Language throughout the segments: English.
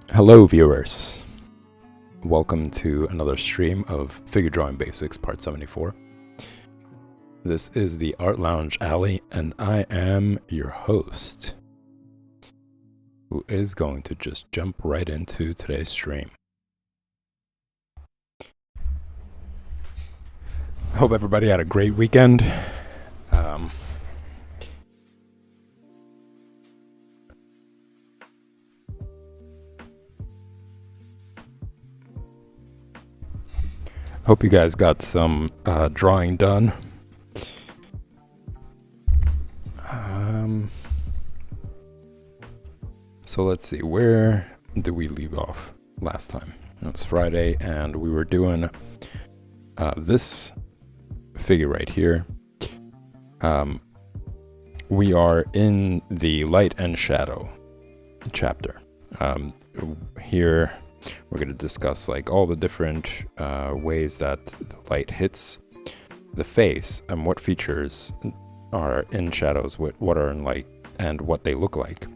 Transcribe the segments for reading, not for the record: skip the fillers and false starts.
Hello viewers, welcome to another stream of Figure Drawing Basics Part 74. This is the Art Lounge Alley and I am your host, who is going to just jump right into today's stream. Hope everybody had a great weekend. Hope you guys got some drawing done. So let's see, where did we leave off last time? It was Friday and we were doing this figure right here. We are in the light and shadow chapter. Here we're going to discuss like all the different ways that the light hits the face and what features are in shadows, what are in light, and what they look like.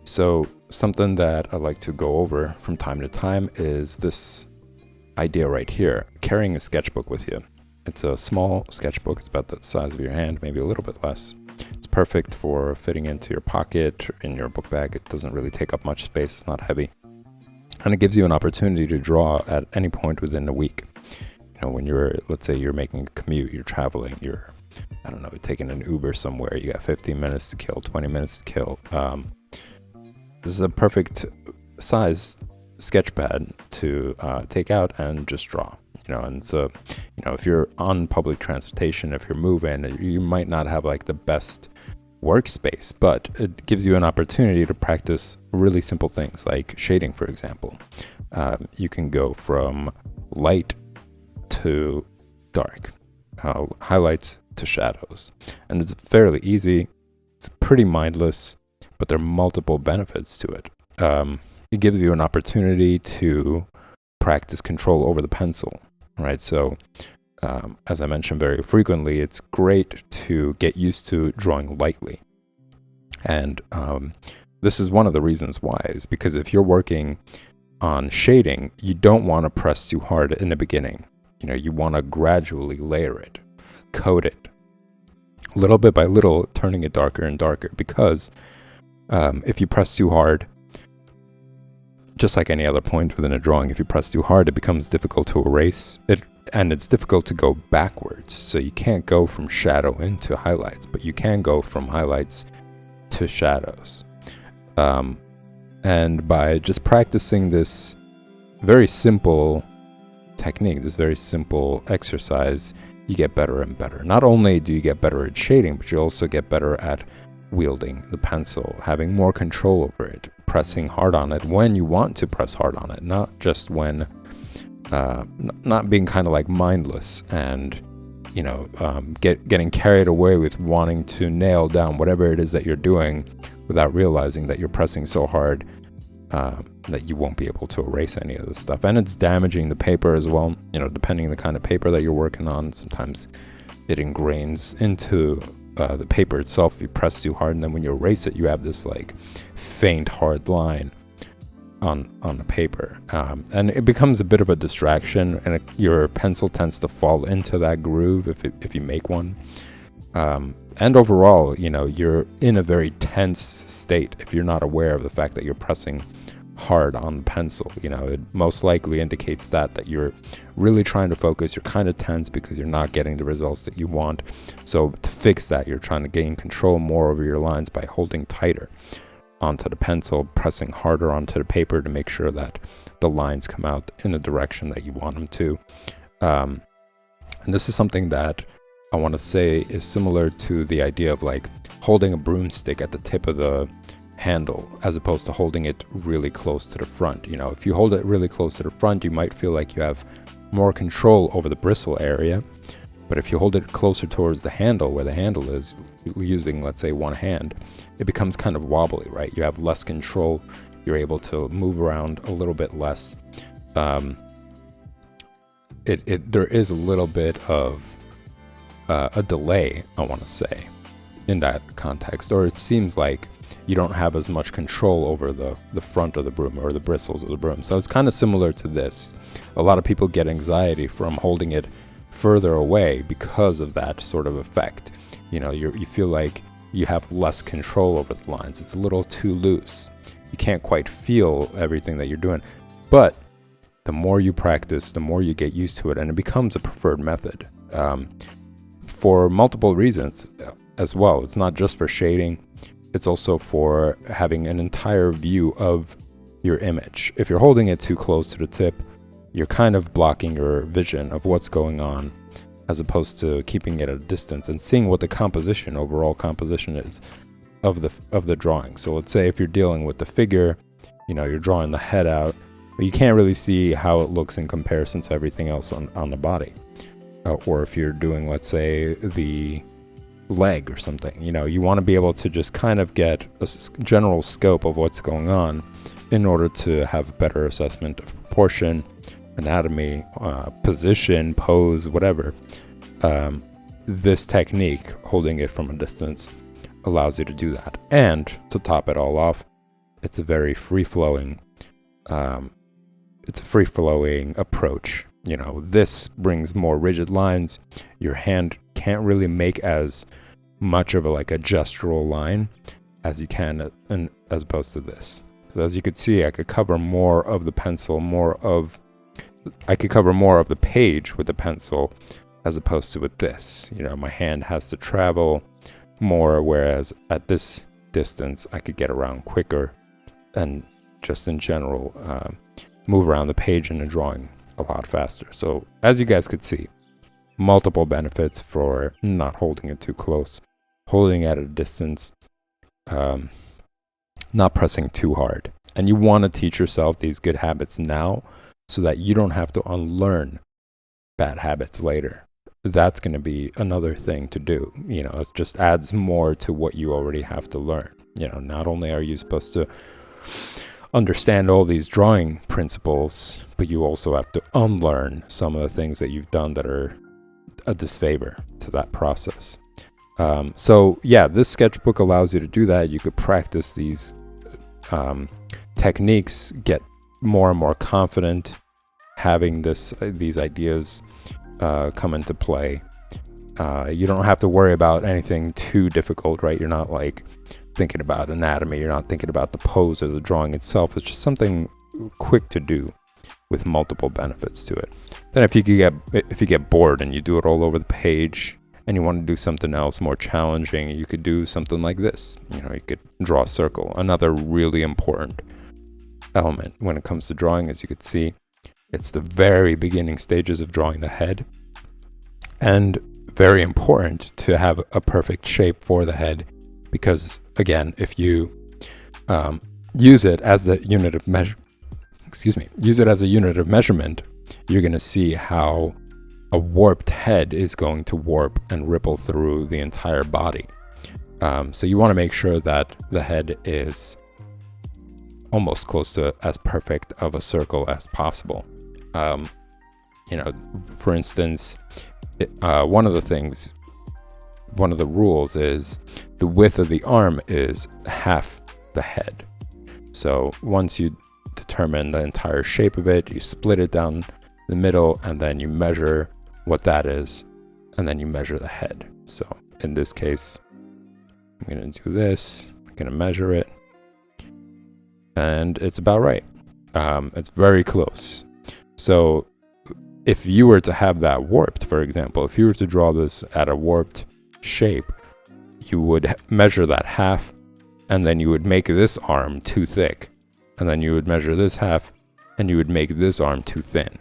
So something that I like to go over from time to time is this idea right here, carrying a sketchbook with you. It's a small sketchbook. It's about the size of your hand, maybe a little bit less. It's perfect for fitting into your pocket, in your book bag. It doesn't really take up much space. It's not heavy. And it gives you an opportunity to draw at any point within a week. You know, when you're, let's say you're making a commute, you're traveling, you're, I don't know, taking an Uber somewhere, you got 15 minutes to kill, 20 minutes to kill. this is a perfect size sketch pad to take out and just draw. And so, if you're on public transportation, if you're moving, you might not have like the best workspace, but it gives you an opportunity to practice really simple things like shading, for example. You can go from light to dark, highlights to shadows, and it's fairly easy. It's pretty mindless, but there are multiple benefits to it. It gives you an opportunity to practice control over the pencil, right? So as I mentioned very frequently, it's great to get used to drawing lightly. And this is one of the reasons why, is because if you're working on shading, you don't want to press too hard in the beginning. You want to gradually layer it, coat it, little bit by little, turning it darker and darker, because if you press too hard, just like any other point within a drawing, if you press too hard, it becomes difficult to erase it, and it's difficult to go backwards. So you can't go from shadow into highlights, but you can go from highlights to shadows. And by just practicing this very simple technique, this very simple exercise, you get better and better. Not only do you get better at shading, but you also get better at wielding the pencil, having more control over it, pressing hard on it when you want to press hard on it, not just when, not being kind of like mindless and, getting carried away with wanting to nail down whatever it is that you're doing without realizing that you're pressing so hard that you won't be able to erase any of this stuff. And it's damaging the paper as well, depending on the kind of paper that you're working on. Sometimes it ingrains into the paper itself if you press too hard, and then when you erase it, you have this like faint hard line on the paper, and it becomes a bit of a distraction, and your pencil tends to fall into that groove if you make one. And overall, you're in a very tense state if you're not aware of the fact that you're pressing hard on the pencil. It most likely indicates that you're really trying to focus. You're kind of tense because you're not getting the results that you want. So to fix that, you're trying to gain control more over your lines by holding tighter onto the pencil, pressing harder onto the paper to make sure that the lines come out in the direction that you want them to. And this is something that I want to say is similar to the idea of like holding a broomstick at the tip of the handle as opposed to holding it really close to the front. If you hold it really close to the front, you might feel like you have more control over the bristle area. But if you hold it closer towards the handle, where the handle is, using, let's say, one hand, it becomes kind of wobbly, right? You have less control. You're able to move around a little bit less. There is a little bit of a delay, I want to say, in that context. Or it seems like you don't have as much control over the front of the broom or the bristles of the broom. So it's kind of similar to this. A lot of people get anxiety from holding it further away because of that sort of effect. You feel like you have less control over the lines. It's a little too loose. You can't quite feel everything that you're doing. But the more you practice, the more you get used to it, and it becomes a preferred method for multiple reasons as well. It's not just for shading. It's also for having an entire view of your image. If you're holding it too close to the tip, you're kind of blocking your vision of what's going on, as opposed to keeping it at a distance and seeing what the overall composition is of the drawing. So let's say if you're dealing with the figure, you're drawing the head out, but you can't really see how it looks in comparison to everything else on the body. Or if you're doing, let's say, the leg or something, you want to be able to just kind of get a general scope of what's going on in order to have a better assessment of proportion, anatomy, position, pose, whatever. This technique, holding it from a distance, allows you to do that. And to top it all off, it's a very free-flowing approach. This brings more rigid lines. Your hand can't really make as much of a gestural line as you can as opposed to this. So as you could see, I could cover more of the pencil, I could cover more of the page with the pencil as opposed to with this. My hand has to travel more, whereas at this distance, I could get around quicker and just in general, move around the page in a drawing a lot faster. So as you guys could see, multiple benefits for not holding it too close, holding at a distance, not pressing too hard. And you want to teach yourself these good habits now so that you don't have to unlearn bad habits later. That's going to be another thing to do. It just adds more to what you already have to learn. Not only are you supposed to understand all these drawing principles, but you also have to unlearn some of the things that you've done that are a disfavor to that process. So yeah, this sketchbook allows you to do that. You could practice these techniques, get more and more confident having these ideas come into play. You don't have to worry about anything too difficult, right? You're not like thinking about anatomy. You're not thinking about the pose of the drawing itself. It's just something quick to do with multiple benefits to it. Then if you get bored and you do it all over the page and you want to do something else more challenging, you could do something like this. You could draw a circle. Another really important element when it comes to drawing, as you could see, it's the very beginning stages of drawing the head, and very important to have a perfect shape for the head, because again, if you use it as a unit of measurement, you're going to see how a warped head is going to warp and ripple through the entire body. So you want to make sure that the head is almost close to as perfect of a circle as possible. For instance, one of the rules is the width of the arm is half the head. So once you determine the entire shape of it, you split it down the middle, and then you measure what that is, and then you measure the head. So in this case, I'm going to do this, I'm going to measure it, and it's about right. It's very close. So if you were to have that warped, for example, if you were to draw this at a warped shape, you would measure that half, and then you would make this arm too thick, and then you would measure this half, and you would make this arm too thin.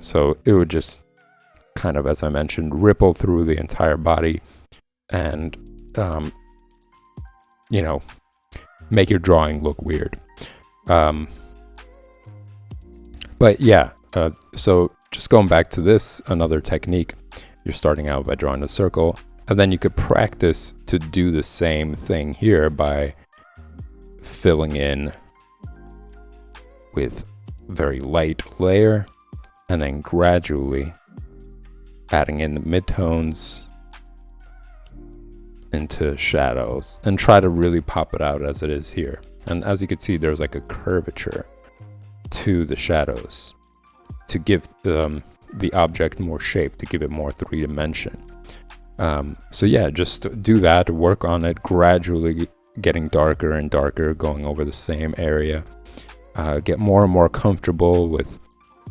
So it would just kind of, as I mentioned, ripple through the entire body and, make your drawing look weird. But yeah, so just going back to this, another technique, you're starting out by drawing a circle, and then you could practice to do the same thing here by filling in with very light layer, and then gradually adding in the midtones into shadows, and try to really pop it out as it is here. And as you can see, there's like a curvature to the shadows to give the object more shape, to give it more 3-dimension. So yeah, just do that, work on it, gradually getting darker and darker, going over the same area. Get more and more comfortable with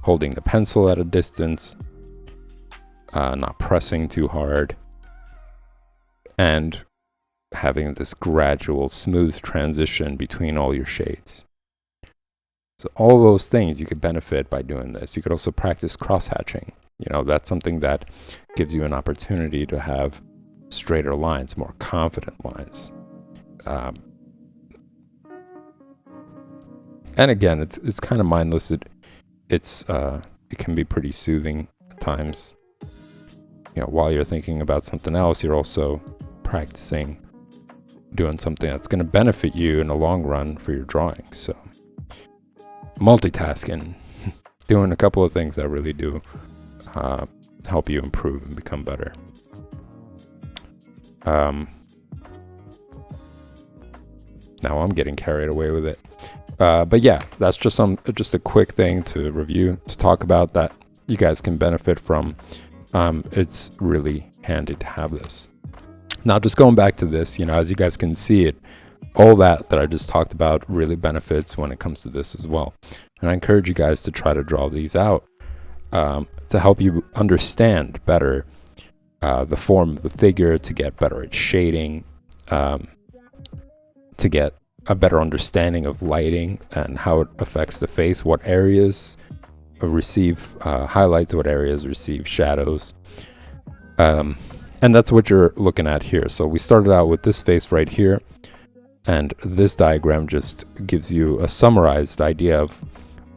holding the pencil at a distance, not pressing too hard, and having this gradual, smooth transition between all your shades. So all those things you could benefit by doing this. You could also practice cross-hatching. That's something that gives you an opportunity to have straighter lines, more confident lines. And again, it's kind of mindless. It can be pretty soothing at times. While you're thinking about something else, you're also practicing doing something that's going to benefit you in the long run for your drawing. So multitasking, doing a couple of things that really do help you improve and become better. Now I'm getting carried away with it. But yeah, that's just a quick thing to review, to talk about, that you guys can benefit from. It's really handy to have this. Now, just going back to this, as you guys can see it, all that I just talked about really benefits when it comes to this as well. And I encourage you guys to try to draw these out to help you understand better the form of the figure, to get better at shading, to get a better understanding of lighting and how it affects the face, what areas receive highlights, what areas receive shadows. And that's what you're looking at here. So we started out with this face right here, and this diagram just gives you a summarized idea of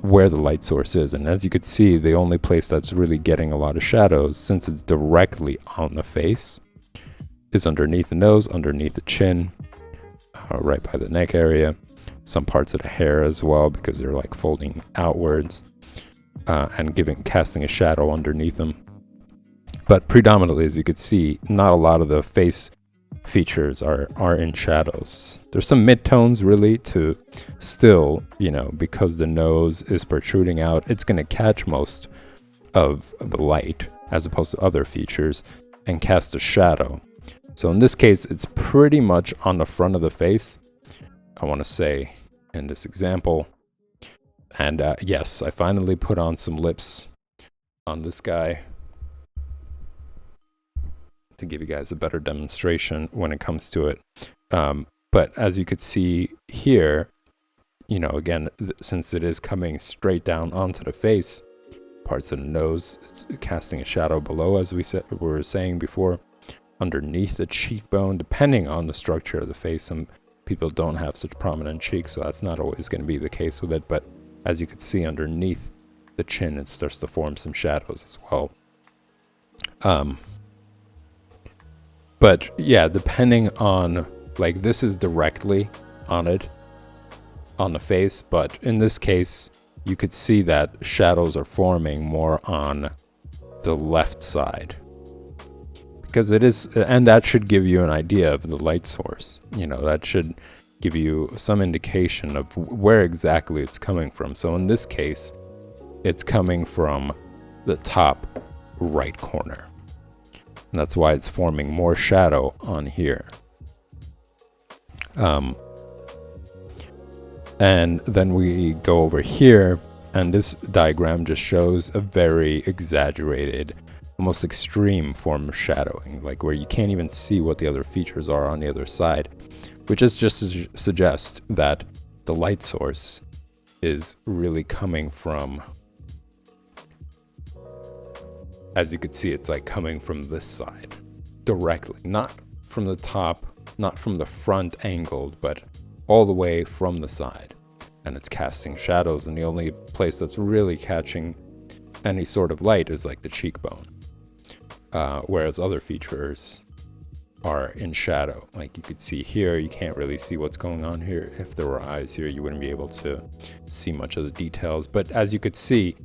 where the light source is. And as you could see, the only place that's really getting a lot of shadows, since it's directly on the face, is underneath the nose, underneath the chin, right by the neck area, some parts of the hair as well, because they're like folding outwards and casting a shadow underneath them. But predominantly, as you could see, not a lot of the face features are in shadows. There's some midtones really to still, because the nose is protruding out, it's going to catch most of the light as opposed to other features and cast a shadow. So in this case, it's pretty much on the front of the face, I want to say, in this example. And yes, I finally put on some lips on this guy to give you guys a better demonstration when it comes to it. But as you could see here, again, since it is coming straight down onto the face, parts of the nose, it's casting a shadow below, as we were saying before, underneath the cheekbone, depending on the structure of the face. Some people don't have such prominent cheeks, so that's not always going to be the case with it. But as you could see, underneath the chin, it starts to form some shadows as well. But yeah, depending on, like, this is directly on it, on the face, but in this case, you could see that shadows are forming more on the left side. Because it is, and that should give you an idea of the light source. That should give you some indication of where exactly it's coming from. So in this case, it's coming from the top right corner. And that's why it's forming more shadow on here. And then we go over here, and this diagram just shows a very exaggerated, almost extreme form of shadowing, like where you can't even see what the other features are on the other side, which is just to suggest that the light source is really coming from, as you could see, it's like coming from this side directly, not from the top, not from the front angled, but all the way from the side. And it's casting shadows, and the only place that's really catching any sort of light is like the cheekbone. Whereas other features are in shadow. Like you could see here, you can't really see what's going on here. If there were eyes here, you wouldn't be able to see much of the details. But as you could see,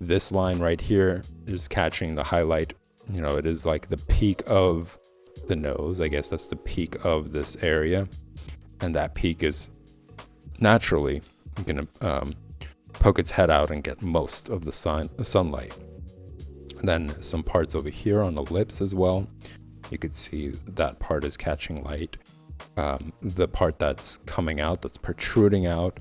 this line right here is catching the highlight. It is like the peak of the nose. I guess that's the peak of this area. And that peak is naturally going to poke its head out and get most of the sunlight. And then some parts over here on the lips as well. You could see that part is catching light. The part that's coming out, that's protruding out,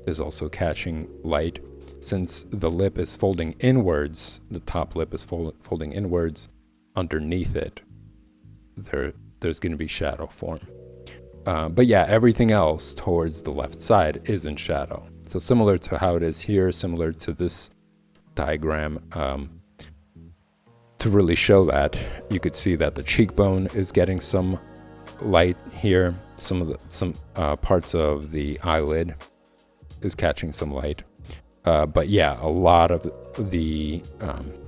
is also catching light. Since the lip is folding inwards, the top lip is folding inwards, underneath it, there's going to be shadow form. But yeah, everything else towards the left side is in shadow. So similar to how it is here, similar to this diagram, to really show that, you could see that the cheekbone is getting some light here. Some parts of the eyelid is catching some light. But yeah, a lot of the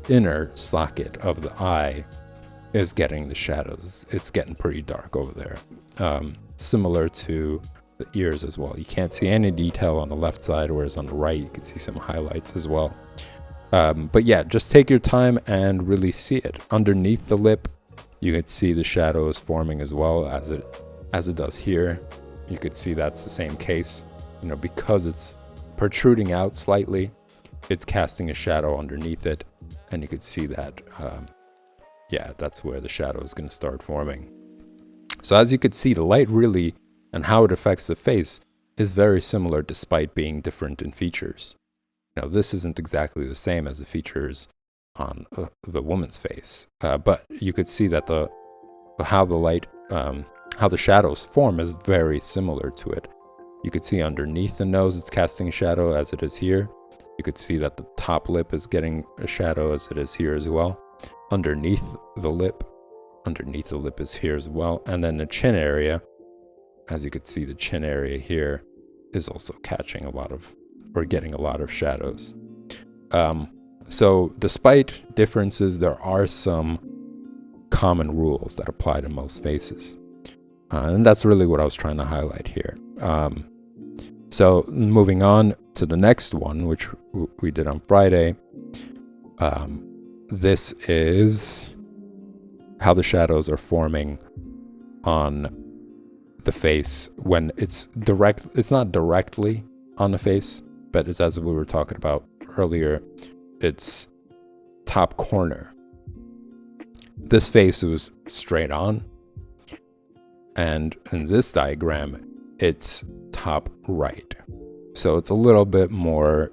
inner socket of the eye is getting the shadows. It's getting pretty dark over there. Similar to the ears as well. You can't see any detail on the left side, whereas on the right, you can see some highlights as well. But yeah, just take your time and really see it. Underneath the lip, you could see the shadows forming as well as it does here. You could see that's the same case. Because it's protruding out slightly, it's casting a shadow underneath it, and you could see that that's where the shadow is going to start forming. So as you could see, the light really and how it affects the face is very similar despite being different in features. This isn't exactly the same as the features on the woman's face, but you could see that how the shadows form is very similar to it. You could see underneath the nose it's casting a shadow as it is here. You could see that the top lip is getting a shadow as it is here as well. Underneath the lip is here as well. And then the chin area, as you could see, the chin area here is also catching a lot of, or getting a lot of shadows. So despite differences, there are some common rules that apply to most faces. And that's really what I was trying to highlight here. So moving on to the next one, which we did on Friday. This is how the shadows are forming on the face when it's not directly on the face, but it's, as we were talking about earlier, it's top corner. This face was straight on, and in this diagram it's top right. So it's a little bit more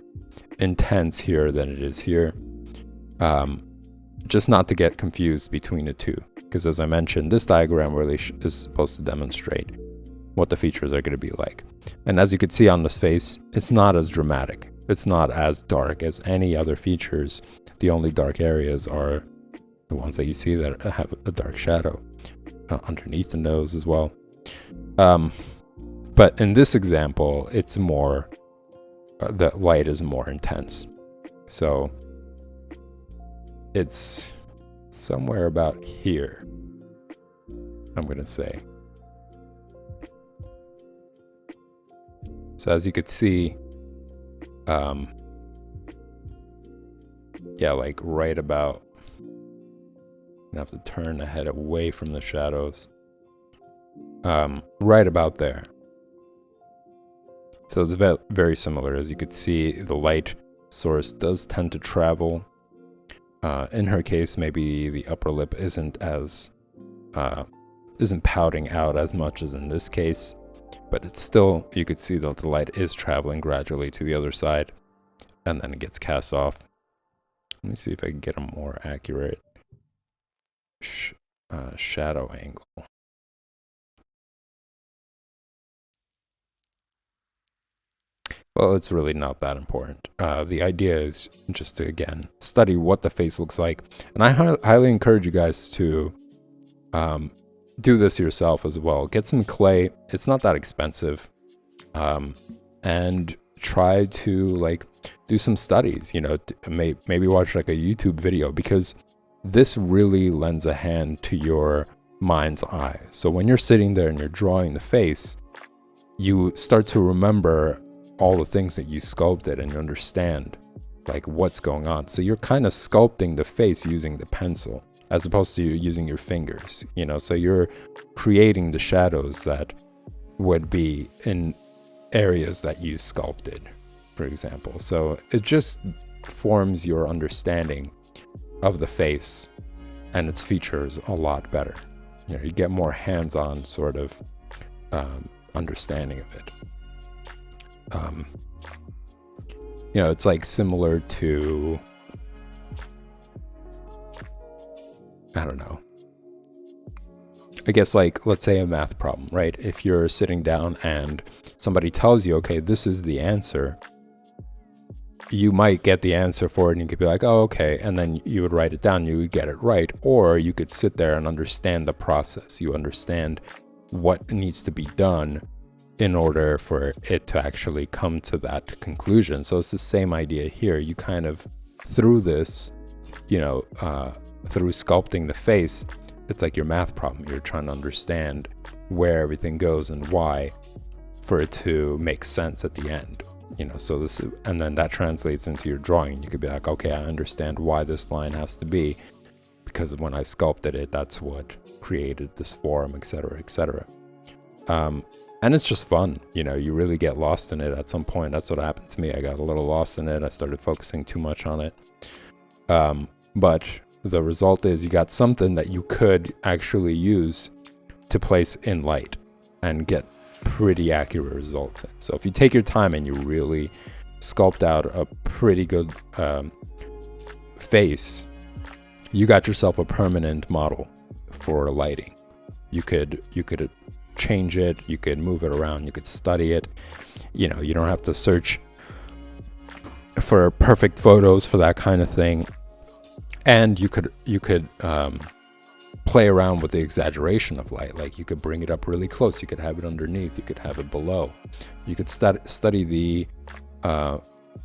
intense here than it is here. Just not to get confused between the two, because as I mentioned, this diagram really is supposed to demonstrate what the features are going to be like. And as you can see on this face, it's not as dramatic. It's not as dark as any other features. The only dark areas are the ones that you see that have a dark shadow underneath the nose as well. But in this example, it's more, the light is more intense. So it's somewhere about here, I'm going to say. So as you could see, yeah, like right about, I'm gonna have to turn the head away from the shadows. Right about there. So it's very similar. As you could see, the light source does tend to travel. In her case, maybe the upper lip isn't pouting out as much as in this case, but it's still, you could see that the light is traveling gradually to the other side, and then it gets cast off. Let me see if I can get a more accurate shadow angle. Well, it's really not that important. The idea is just to, again, study what the face looks like. And I highly encourage you guys to do this yourself as well. Get some clay. It's not that expensive. And try to, like, do some studies, you know, maybe watch like a YouTube video, because this really lends a hand to your mind's eye. So when you're sitting there and you're drawing the face, you start to remember all the things that you sculpted, and you understand like what's going on. So you're kind of sculpting the face using the pencil as opposed to using your fingers, you know, so you're creating the shadows that would be in areas that you sculpted, for example. So it just forms your understanding of the face and its features a lot better. You know, you get more hands-on sort of understanding of it. You know, it's like similar to, I don't know, I guess, like, let's say a math problem, right? If you're sitting down and somebody tells you, okay, this is the answer, you might get the answer for it and you could be like, oh, okay. And then you would write it down, you would get it right. Or you could sit there and understand the process. You understand what needs to be done in order for it to actually come to that conclusion. So it's the same idea here. You kind of, through this, you know, through sculpting the face, it's like your math problem. You're trying to understand where everything goes and why, for it to make sense at the end. You know, so this, and then that translates into your drawing. You could be like, okay, I understand why this line has to be, because when I sculpted it, that's what created this form, etc., etc. And it's just fun, you know, you really get lost in it at some point. That's what happened to me. I got a little lost in it. I started focusing too much on it. But the result is you got something that you could actually use to place in light and get pretty accurate results in. So if you take your time and you really sculpt out a pretty good face, you got yourself a permanent model for lighting. You could change it, you could move it around, you could study it. You know, you don't have to search for perfect photos for that kind of thing. And you could play around with the exaggeration of light. Like, you could bring it up really close, you could have it underneath, you could have it below. You could study the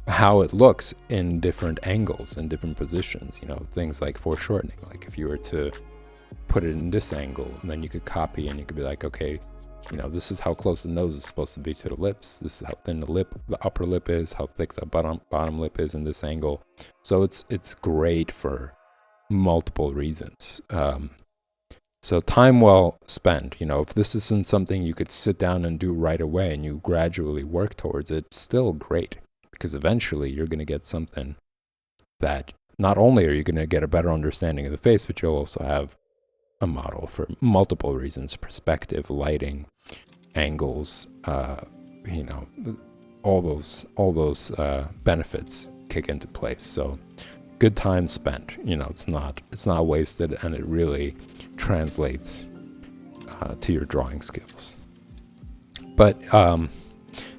how it looks in different angles and different positions. You know, things like foreshortening. Like, if you were to put it in this angle, and then you could copy, and you could be like, okay, you know, this is how close the nose is supposed to be to the lips. This is how thin the upper lip is, how thick the bottom lip is in this angle. So it's great for multiple reasons. So time well spent. You know, if this isn't something you could sit down and do right away and you gradually work towards it, still great, because eventually you're going to get something that not only are you going to get a better understanding of the face, but you'll also have a model for multiple reasons: perspective, lighting, angles, you know, all those benefits kick into place. So good time spent. You know, it's not wasted, and it really translates to your drawing skills. But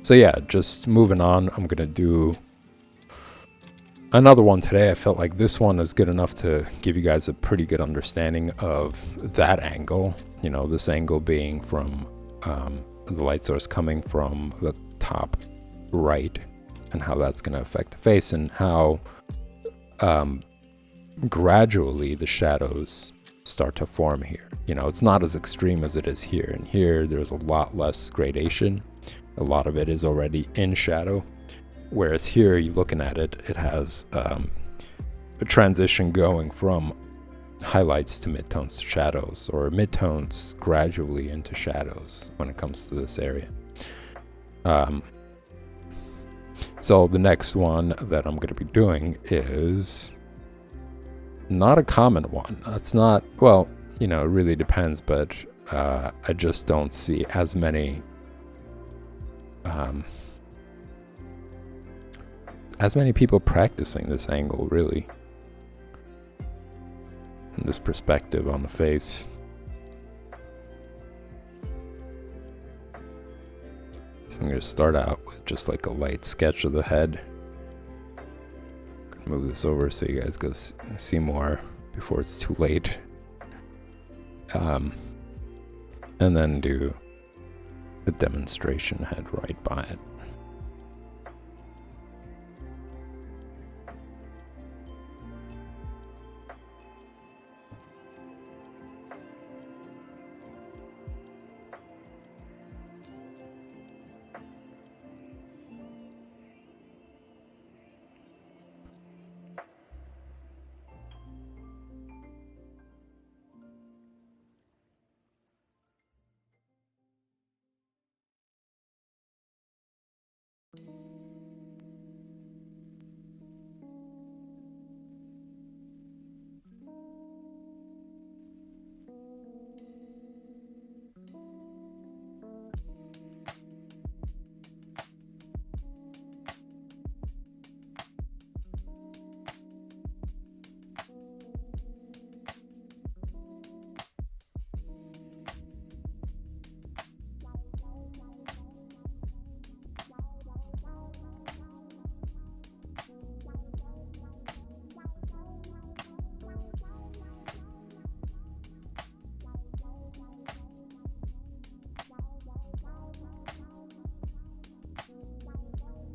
so yeah, just moving on, I'm gonna do another one today. I felt like this one is good enough to give you guys a pretty good understanding of that angle. You know, this angle being from the light source coming from the top right, and how that's going to affect the face, and how gradually the shadows start to form here. You know, it's not as extreme as it is here. And here, there's a lot less gradation. A lot of it is already in shadow. Whereas here, you're looking at it, it has a transition going from highlights to midtones to shadows, or midtones gradually into shadows when it comes to this area. So the next one that I'm going to be doing is not a common one. It's not, well, you know, it really depends, but I just don't see as many people practicing this angle, really, and this perspective on the face. So I'm going to start out with just like a light sketch of the head. Move this over so you guys go see more before it's too late. And then do a demonstration head right by it.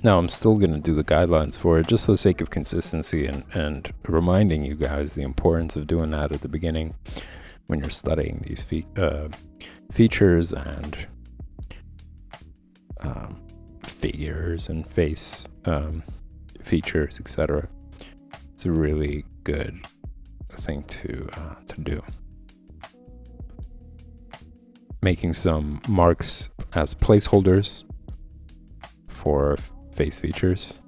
Now I'm still going to do the guidelines for it, just for the sake of consistency and reminding you guys the importance of doing that at the beginning when you're studying these features and figures and face features, etc. It's a really good thing to do. Making some marks as placeholders for face features.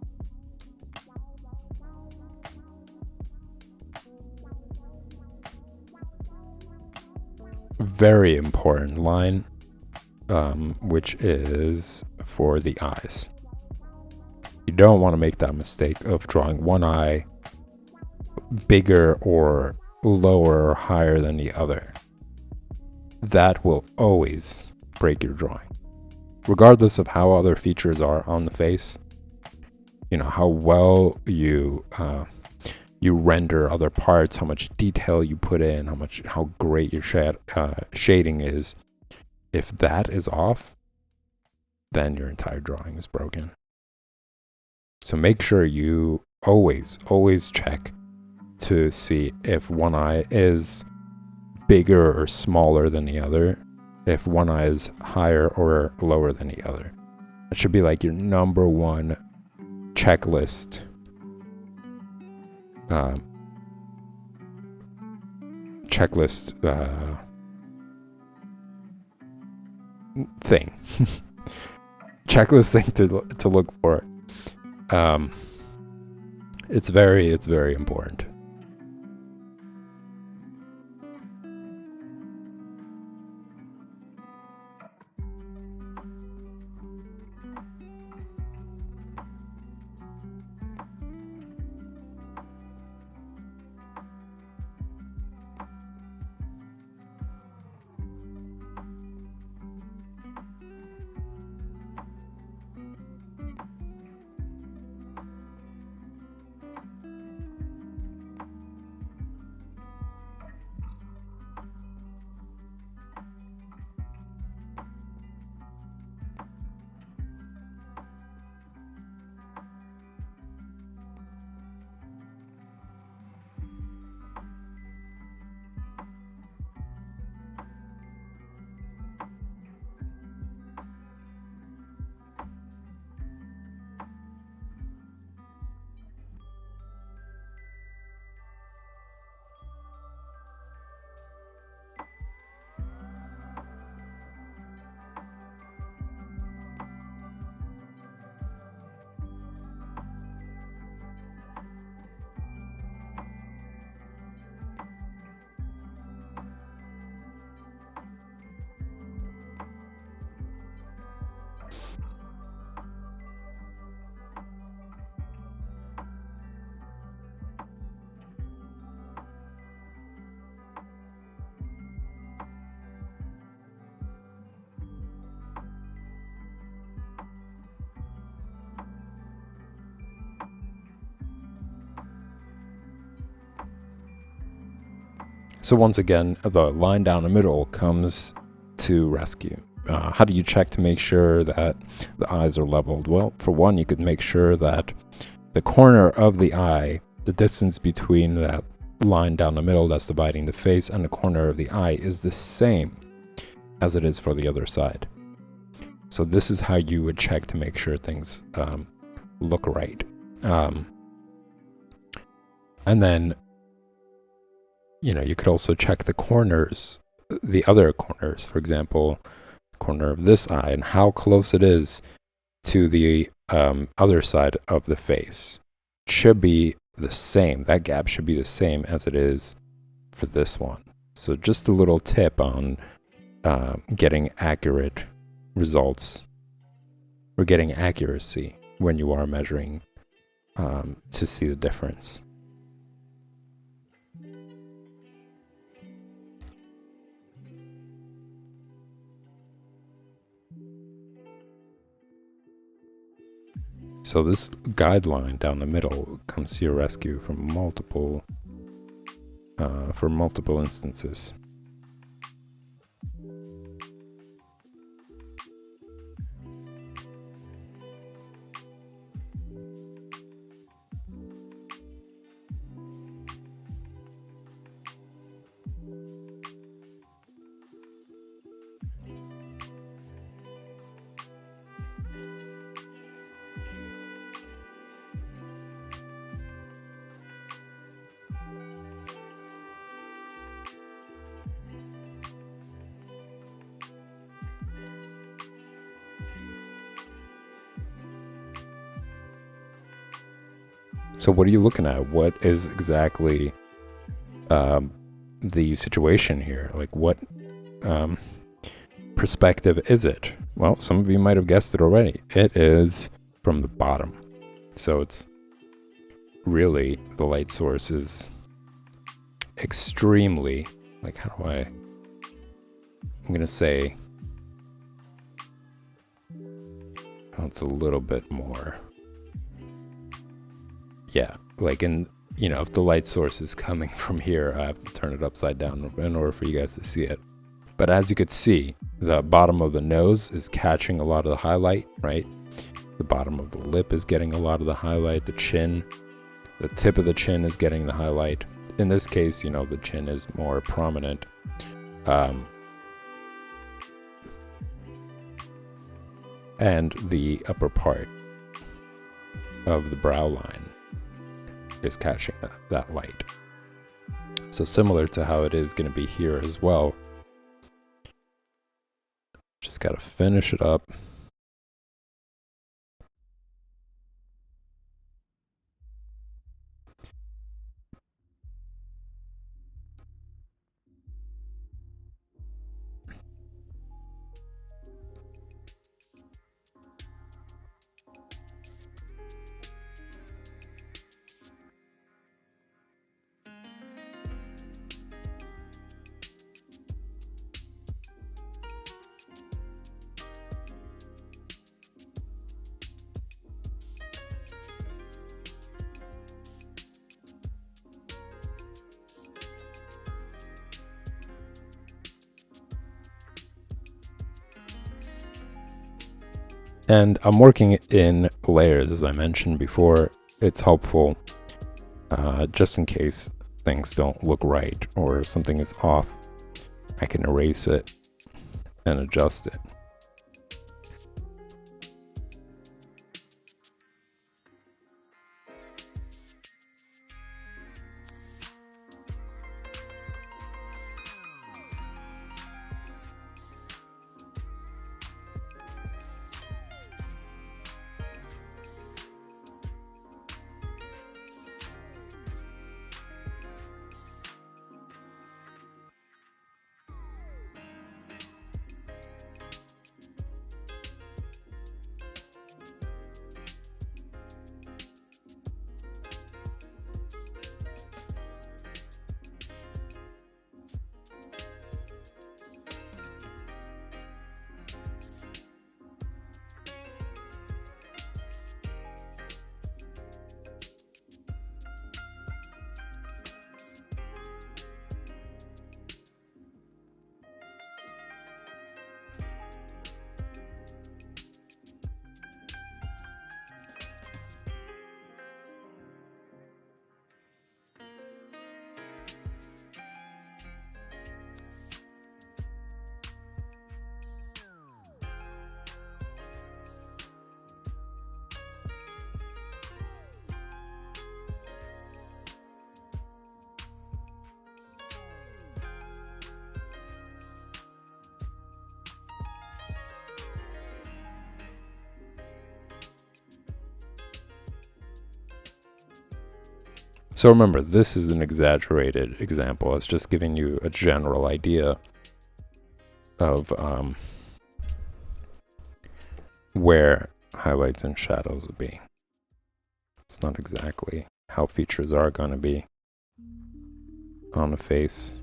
Very important line, which is for the eyes. You don't want to make that mistake of drawing one eye bigger or lower or higher than the other. That will always break your drawing. Regardless of how other features are on the face, you know, how well you render other parts, how much detail you put in, how great your shading is. If that is off, then your entire drawing is broken. So make sure you always check to see if one eye is bigger or smaller than the other, if one eye is higher or lower than the other. It should be like your number one checklist thing. Checklist thing to look for. It's very important. So once again, the line down the middle comes to rescue. How do you check to make sure that the eyes are leveled? Well, for one, you could make sure that the corner of the eye, the distance between that line down the middle that's dividing the face and the corner of the eye, is the same as it is for the other side. So this is how you would check to make sure things look right. And then, you know, you could also check the corners, the other corners, for example, the corner of this eye and how close it is to the other side of the face. It should be the same. That gap should be the same as it is for this one. So just a little tip on getting accurate results or getting accuracy when you are measuring to see the difference. So this guideline down the middle comes to your rescue from multiple instances. So what are you looking at? What is exactly the situation here? Like, what perspective is it? Well, some of you might have guessed it already. It is from the bottom. So it's really, the light source is extremely, like, I'm going to say it's a little bit more, yeah, like if the light source is coming from here, I have to turn it upside down in order for you guys to see it. But as you could see, the bottom of the nose is catching a lot of the highlight, right? The bottom of the lip is getting a lot of the highlight. The chin, the tip of the chin is getting the highlight. In this case, the chin is more prominent. And the upper part of the brow line is catching that light. So similar to how it is going to be here as well. Just got to finish it up. And I'm working in layers, as I mentioned before. It's helpful just in case things don't look right or something is off. I can erase it and adjust it. So remember, this is an exaggerated example. It's just giving you a general idea of where highlights and shadows will be. It's not exactly how features are going to be on the face.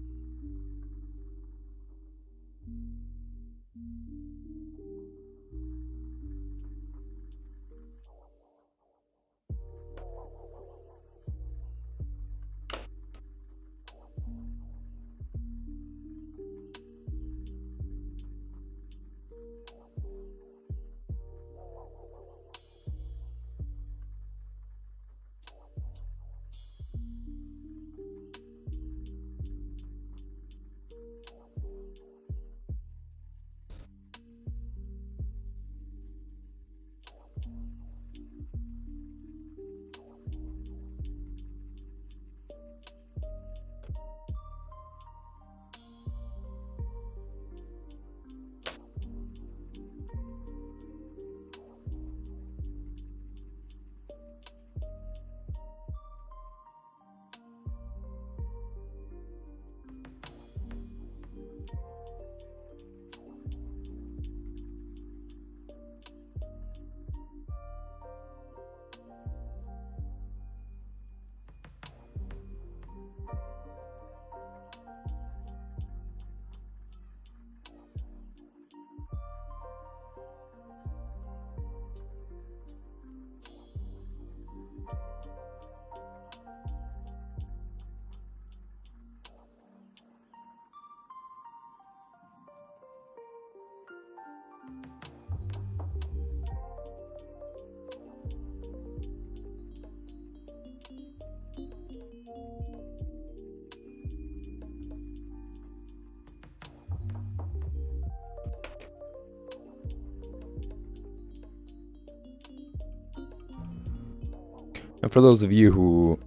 And for those of you who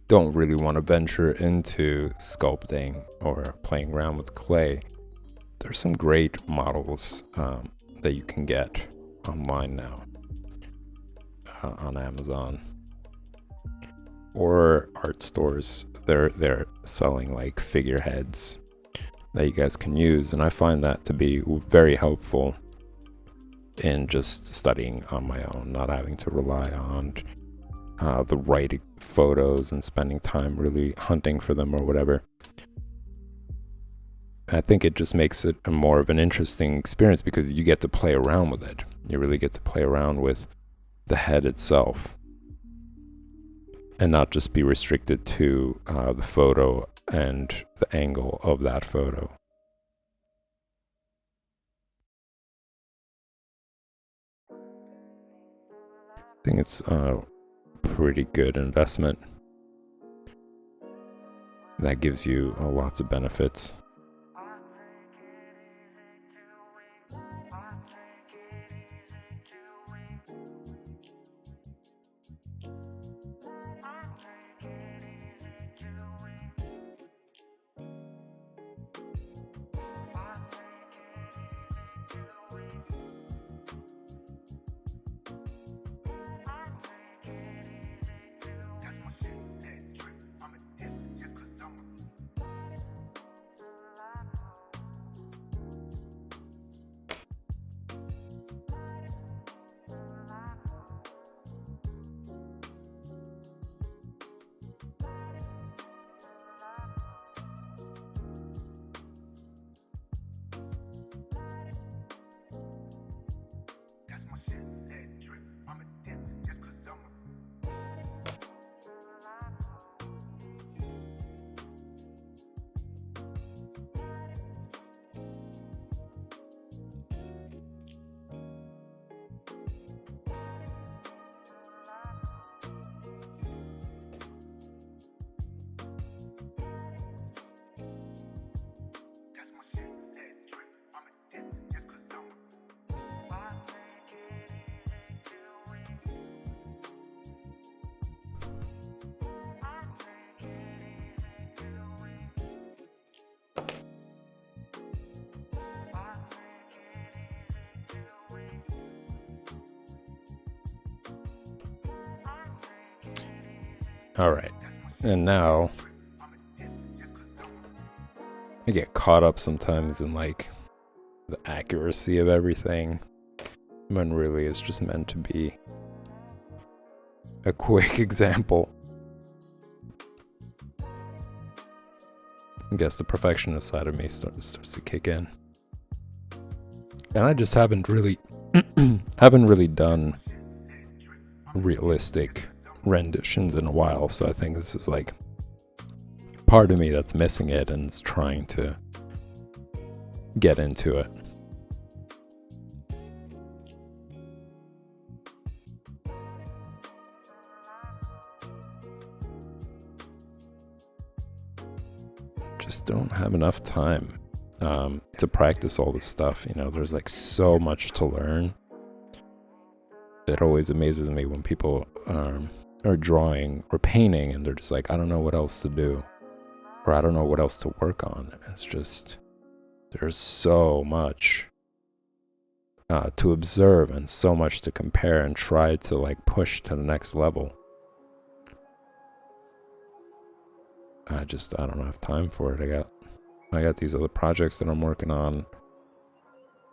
don't really want to venture into sculpting or playing around with clay, there's some great models that you can get online now on Amazon or art stores. They're selling like figureheads that you guys can use, and I find that to be very helpful in just studying on my own, not having to rely on the right photos and spending time really hunting for them or whatever. I think it just makes it a more of an interesting experience because you get to play around with it. You really get to play around with the head itself and not just be restricted to the photo and the angle of that photo. I think it's a pretty good investment that gives you lots of benefits. All right, and now I get caught up sometimes in like the accuracy of everything when really it's just meant to be a quick example. I guess the perfectionist side of me starts to kick in, and I just haven't really done realistic renditions in a while, so I think this is like part of me that's missing it and is trying to get into it. Just don't have enough time to practice all this stuff. You know, there's like so much to learn. It always amazes me when people are drawing or painting and they're just like, I don't know what else to do, or I don't know what else to work on. It's just, there's so much to observe and so much to compare and try to like push to the next level. I don't have time for it. I got these other projects that I'm working on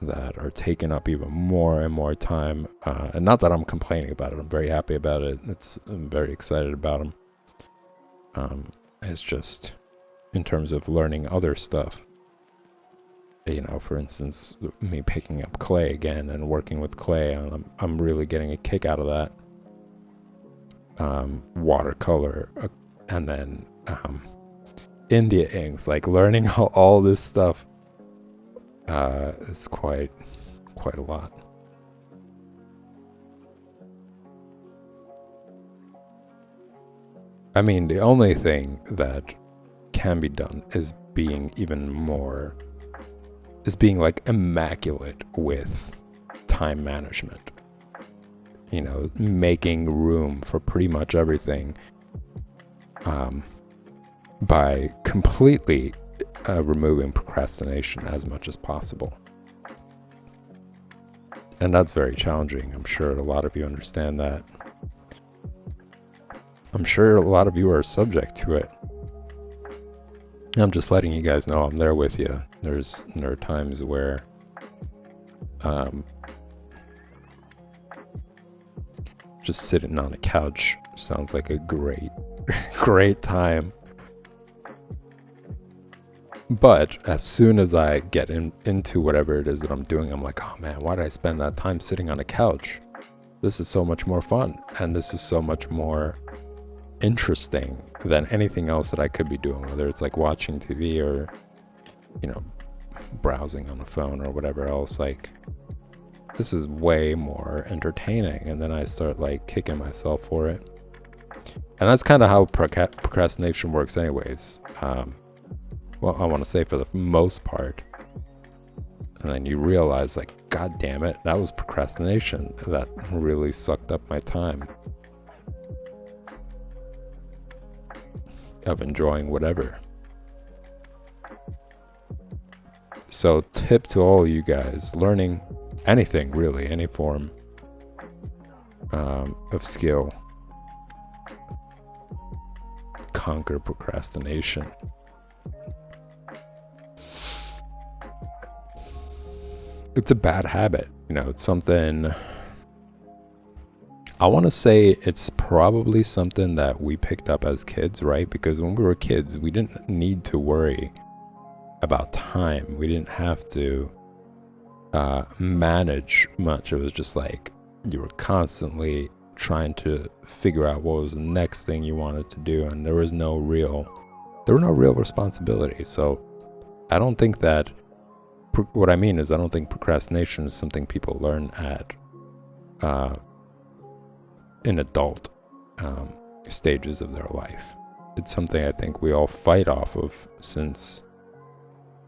that are taking up even more and more time. And not that I'm complaining about it. I'm very happy about it. I'm very excited about them. It's just in terms of learning other stuff. You know, for instance, me picking up clay again and working with clay. I'm really getting a kick out of that. Watercolor, and then India inks. Like learning all this stuff. It's quite a lot. I mean, the only thing that can be done is being like immaculate with time management. you know, making room for pretty much everything by completely removing procrastination as much as possible. And that's very challenging. I'm sure a lot of you understand that. I'm sure a lot of you are subject to it. I'm just letting you guys know I'm there with you. There are times where just sitting on a couch sounds like a great time. But as soon as I get into whatever it is that I'm doing, I'm like, oh man, why did I spend that time sitting on a couch? This is so much more fun, and this is so much more interesting than anything else that I could be doing, whether it's like watching TV or, you know, browsing on the phone or whatever else. Like, this is way more entertaining, and then I start like kicking myself for it. And that's kind of how procrastination works anyways. Well, I want to say for the most part. And then you realize, like, God damn it, that was procrastination. That really sucked up my time of enjoying whatever. So, tip to all you guys, learning anything really, any form of skill. Conquer procrastination. It's a bad habit, you know, it's something, I want to say it's probably something that we picked up as kids, right? Because when we were kids, we didn't need to worry about time. We didn't have to manage much. It was just like you were constantly trying to figure out what was the next thing you wanted to do, and there were no real responsibilities. So I don't think that what I mean is I don't think procrastination is something people learn at in adult stages of their life. It's something I think we all fight off of since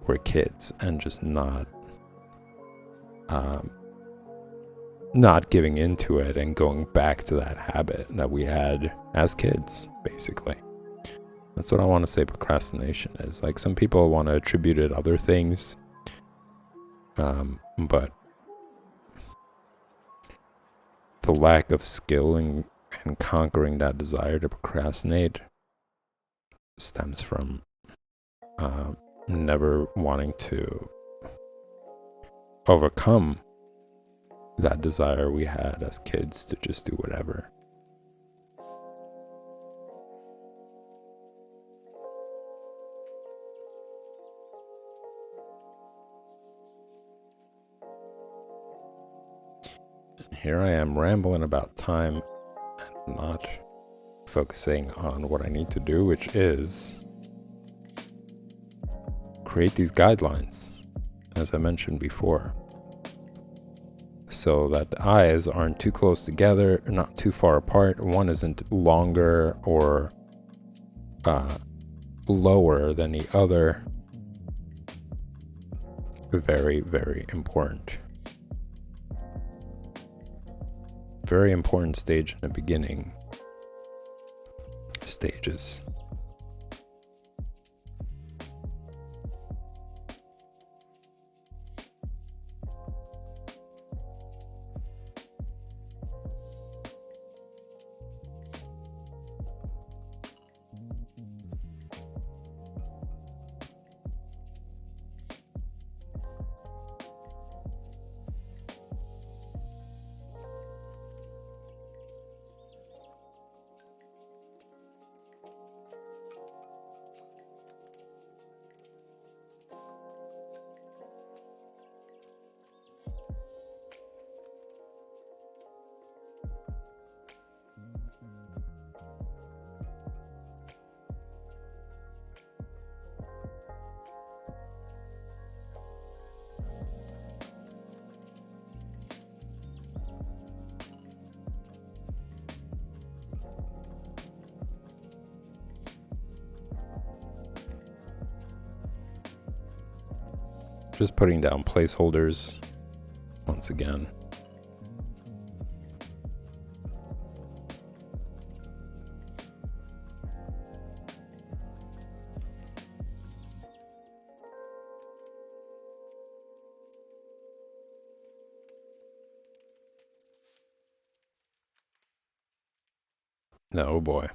we're kids, and just not giving into it and going back to that habit that we had as kids, basically. That's what I want to say procrastination is. Like, some people want to attribute it other things, but the lack of skill in conquering that desire to procrastinate stems from never wanting to overcome that desire we had as kids to just do whatever. Here I am rambling about time and not focusing on what I need to do, which is create these guidelines, as I mentioned before, so that the eyes aren't too close together, not too far apart. One isn't longer or lower than the other. Very, very important. Very important stage in the beginning stages. Just putting down placeholders once again. Oh boy.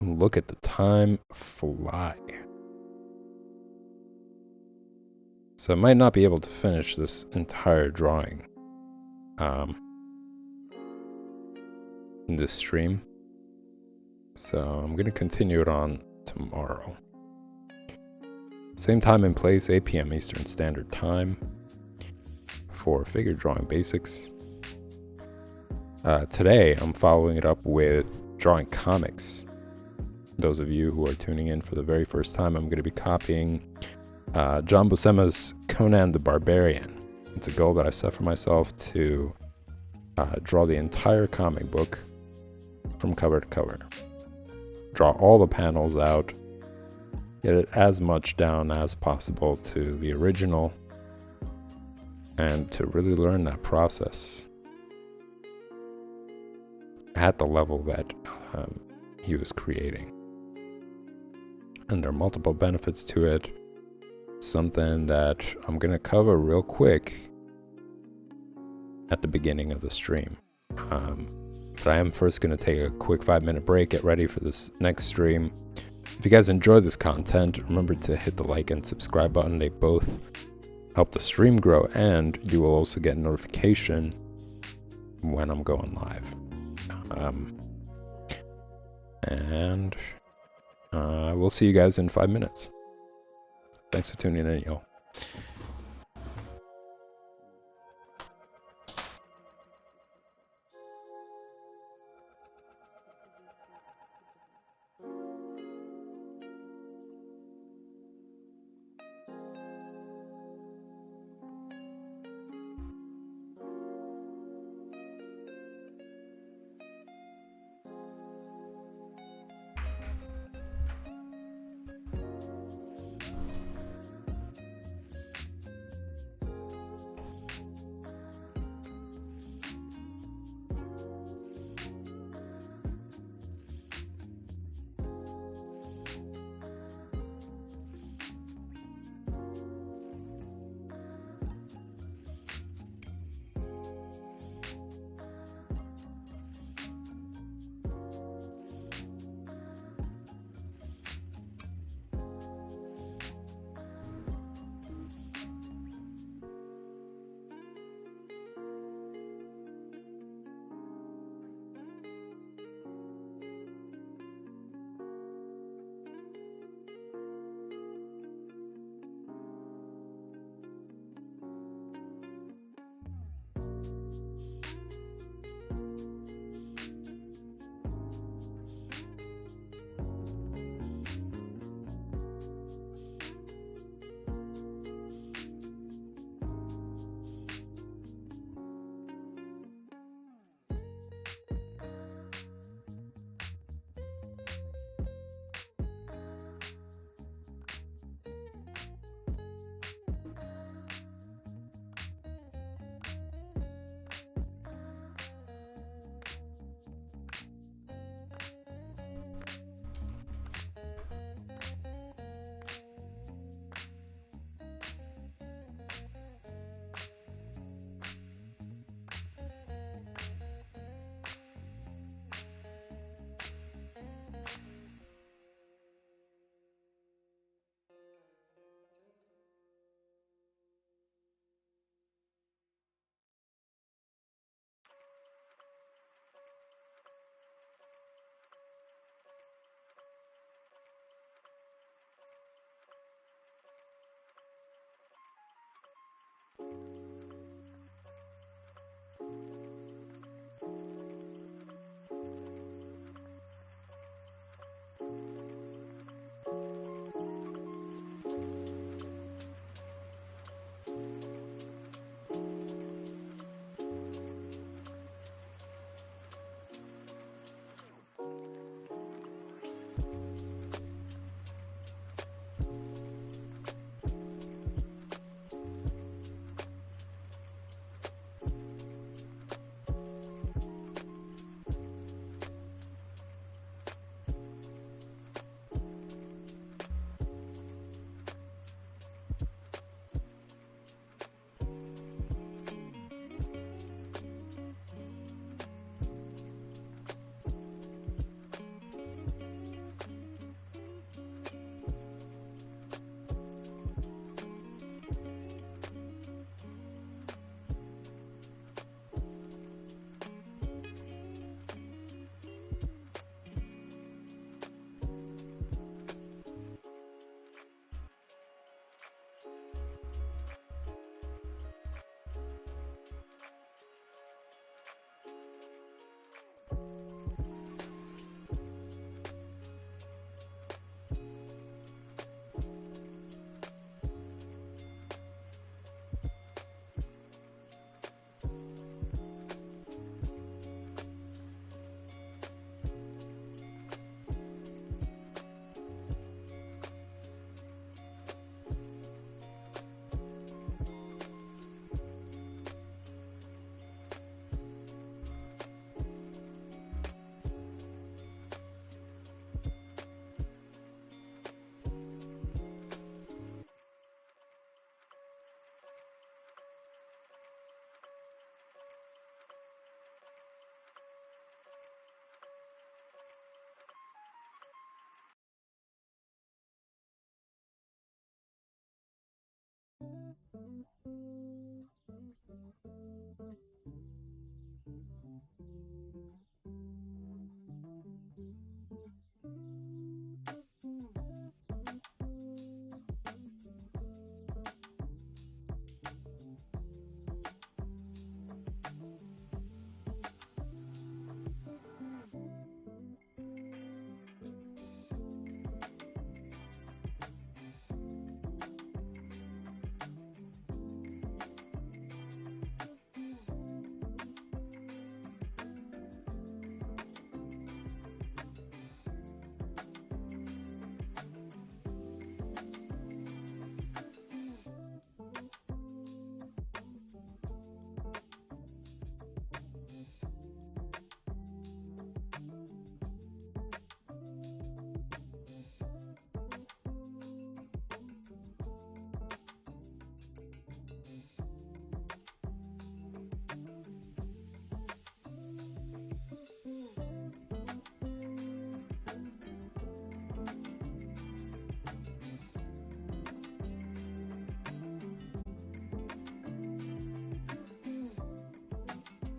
Look at the time fly. So I might not be able to finish this entire drawing in this stream. So I'm going to continue it on tomorrow. Same time and place, 8 p.m. Eastern Standard Time for figure drawing basics. Today, I'm following it up with drawing comics. Those of you who are tuning in for the very first time, I'm going to be copying John Buscema's Conan the Barbarian. It's a goal that I set for myself to draw the entire comic book from cover to cover. Draw all the panels out, get it as much down as possible to the original, and to really learn that process at the level that he was creating. And there are multiple benefits to it. Something that I'm going to cover real quick at the beginning of the stream. But I am first going to take a quick 5-minute break, get ready for this next stream. If you guys enjoy this content, remember to hit the like and subscribe button. They both help the stream grow, and you will also get notification when I'm going live. And we'll see you guys in 5 minutes. Thanks for tuning in, y'all.